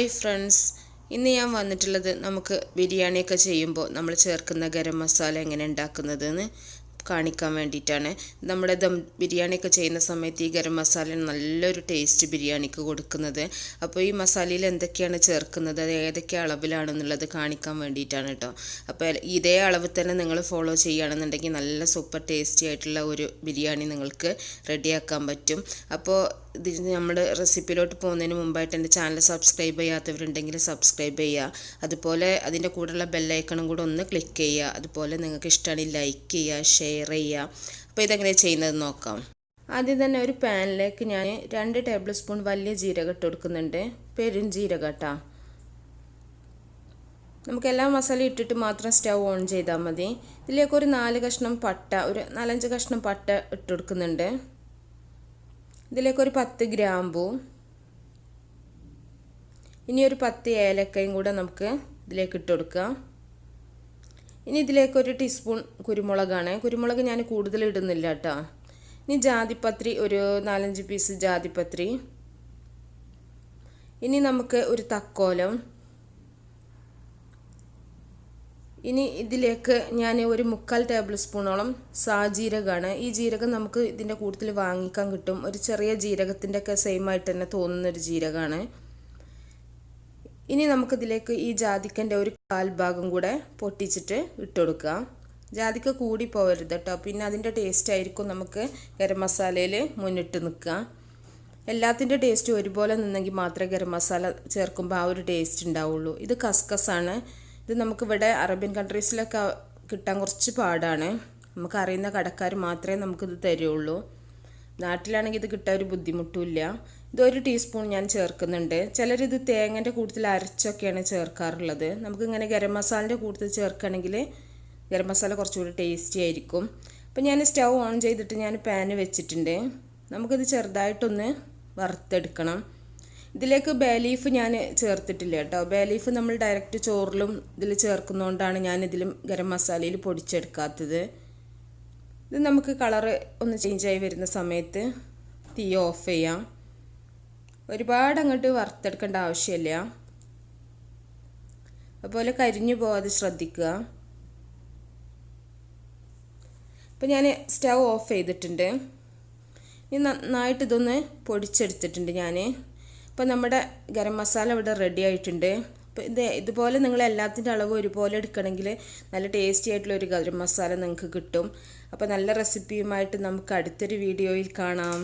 Hi friends, ഇന്ന് ഞാൻ വന്നിട്ടുള്ളത് നമുക്ക് ബിരിയാണിയൊക്കെ ചെയ്യുമ്പോൾ നമ്മൾ ചേർക്കുന്ന ഗരം മസാല എങ്ങനെ ഉണ്ടാക്കുന്നതെന്ന് കാണിക്കാൻ വേണ്ടിയിട്ടാണ്. നമ്മുടെ ദം ബിരിയാണിയൊക്കെ ചെയ്യുന്ന സമയത്ത് ഈ ഗരം മസാല നല്ലൊരു ടേസ്റ്റ് ബിരിയാണിക്ക് കൊടുക്കുന്നത്. അപ്പോൾ ഈ മസാലയിൽ എന്തൊക്കെയാണ് ചേർക്കുന്നത്, അത് ഏതൊക്കെ അളവിലാണെന്നുള്ളത് കാണിക്കാൻ വേണ്ടിയിട്ടാണ് കേട്ടോ. അപ്പോൾ ഇതേ അളവ് തന്നെ നിങ്ങൾ ഫോളോ ചെയ്യുകയാണെന്നുണ്ടെങ്കിൽ നല്ല സൂപ്പർ ടേസ്റ്റി ആയിട്ടുള്ള ഒരു ബിരിയാണി നിങ്ങൾക്ക് റെഡിയാക്കാൻ പറ്റും. അപ്പോൾ ഇത് നമ്മൾ റെസിപ്പിയിലോട്ട് പോകുന്നതിന് മുമ്പായിട്ട് എൻ്റെ ചാനൽ സബ്സ്ക്രൈബ് ചെയ്യാത്തവരുണ്ടെങ്കിൽ സബ്സ്ക്രൈബ് ചെയ്യുക. അതുപോലെ അതിൻ്റെ കൂടെയുള്ള ബെല്ലൈക്കണും കൂടെ ഒന്ന് ക്ലിക്ക് ചെയ്യുക. അതുപോലെ നിങ്ങൾക്ക് ഇഷ്ടമാണെങ്കിൽ ലൈക്ക് ചെയ്യുക, ഷെയർ ചെയ്യുക. അപ്പോൾ ഇതെങ്ങനെ ചെയ്യുന്നത് നോക്കാം. ആദ്യം തന്നെ ഒരു പാനിലേക്ക് ഞാൻ 2 ടേബിൾ സ്പൂൺ വലിയ ജീരകം ഇട്ട് കൊടുക്കുന്നുണ്ട്. പെരുംജീരകം കേട്ടോ. നമുക്ക് എല്ലാ മസാലയും ഇട്ടിട്ട് മാത്രം സ്റ്റവ് ഓൺ ചെയ്താൽ മതി. ഇതിലേക്ക് ഒരു 4 കഷ്ണം പട്ട, ഒരു 4-5 കഷ്ണം പട്ട ഇട്ട് കൊടുക്കുന്നുണ്ട്. ഇതിലേക്കൊരു 10 ഗ്രാമ്പൂ, ഇനി ഒരു 10 ഏലക്കയും കൂടെ നമുക്ക് ഇതിലേക്ക് ഇട്ട് കൊടുക്കാം. ഇനി ഇതിലേക്കൊരു ടീസ്പൂൺ കുരുമുളകാണ്. കുരുമുളക് ഞാൻ കൂടുതൽ ഇടുന്നില്ല കേട്ടോ. ഇനി ജാതിപത്രി, ഒരു 4-5 പീസ് ജാതിപത്രി. ഇനി നമുക്ക് ഒരു തക്കോലം. ഇനി ഇതിലേക്ക് ഞാൻ ഒരു 3/4 ടേബിൾ സ്പൂണോളം സാജീരകമാണ്. ഈ ജീരകം നമുക്ക് ഇതിൻ്റെ കൂടുതൽ വാങ്ങിക്കാൻ കിട്ടും. ഒരു ചെറിയ ജീരകത്തിൻ്റെ ഒക്കെ സെയിം ആയിട്ട് തന്നെ തോന്നുന്നൊരു ജീരകമാണ്. ഇനി നമുക്കിതിലേക്ക് ഈ ജാതിക്കൻ്റെ ഒരു 1/4 ഭാഗം കൂടെ പൊട്ടിച്ചിട്ട് ഇട്ട് കൊടുക്കുക. ജാതിക്ക കൂടി പോകരുത് കേട്ടോ, പിന്നെ അതിൻ്റെ ടേസ്റ്റ് ആയിരിക്കും നമുക്ക് ഗരം മസാലയിൽ മുന്നിട്ട് നിൽക്കുക. എല്ലാത്തിൻ്റെ ടേസ്റ്റ് ഒരുപോലെ നിന്നെങ്കിൽ മാത്രമേ ഗരം മസാല ചേർക്കുമ്പോൾ ആ ഒരു ടേസ്റ്റ് ഉണ്ടാവുള്ളൂ. ഇത് കസ്കസാണ്. ഇത് നമുക്കിവിടെ അറേബ്യൻ കൺട്രീസിലൊക്കെ കിട്ടാൻ കുറച്ച് പാടാണ്. നമുക്കറിയുന്ന കടക്കാർ മാത്രമേ നമുക്കിത് തരുള്ളൂ. നാട്ടിലാണെങ്കിൽ ഇത് കിട്ടാൻ ഒരു ബുദ്ധിമുട്ടുമില്ല. ഇതൊരു ടീസ്പൂൺ ഞാൻ ചേർക്കുന്നുണ്ട്. ചിലരിത് തേങ്ങൻ്റെ കൂടുതൽ അരച്ചൊക്കെയാണ് ചേർക്കാറുള്ളത്. നമുക്കിങ്ങനെ ഗരം മസാലൻ്റെ കൂടുതൽ ചേർക്കുകയാണെങ്കിൽ ഗരം മസാല കുറച്ചുകൂടി ടേസ്റ്റി ആയിരിക്കും. അപ്പോൾ ഞാൻ സ്റ്റവ് ഓൺ ചെയ്തിട്ട് ഞാൻ പാന് വെച്ചിട്ടുണ്ട്. നമുക്കിത് ചെറുതായിട്ടൊന്ന് വറുത്തെടുക്കണം. ഇതിലേക്ക് ബേ ലീഫ് ഞാൻ ചേർത്തിട്ടില്ല കേട്ടോ. ബേ ലീഫ് നമ്മൾ ഡയറക്റ്റ് ചോറിലും ഇതിൽ ചേർക്കുന്നതുകൊണ്ടാണ് ഞാനിതിലും ഗരം മസാലയിൽ പൊടിച്ചെടുക്കാത്തത്. ഇത് നമുക്ക് കളറ് ഒന്ന് ചേഞ്ചായി വരുന്ന സമയത്ത് തീ ഓഫ് ചെയ്യാം. ഒരുപാട് അങ്ങോട്ട് വറുത്തെടുക്കേണ്ട ആവശ്യമില്ല. അതുപോലെ കരിഞ്ഞു പോകാതെ ശ്രദ്ധിക്കുക. അപ്പോൾ ഞാൻ സ്റ്റവ് ഓഫ് ചെയ്തിട്ടുണ്ട്. ഇനി നന്നായിട്ട് ഇതൊന്ന് പൊടിച്ചെടുത്തിട്ടുണ്ട് ഞാൻ. അപ്പോൾ നമ്മുടെ ഗരം മസാല ഇവിടെ റെഡി ആയിട്ടുണ്ട്. അപ്പോൾ ഇതുപോലെ നിങ്ങൾ എല്ലാത്തിൻ്റെ അളവ് ഒരുപോലെ എടുക്കണമെങ്കിൽ നല്ല ടേസ്റ്റി ആയിട്ടുള്ളൊരു ഗരം മസാല നിങ്ങൾക്ക് കിട്ടും. അപ്പോൾ നല്ല റെസിപ്പിയുമായിട്ട് നമുക്ക് അടുത്തൊരു വീഡിയോയിൽ കാണാം.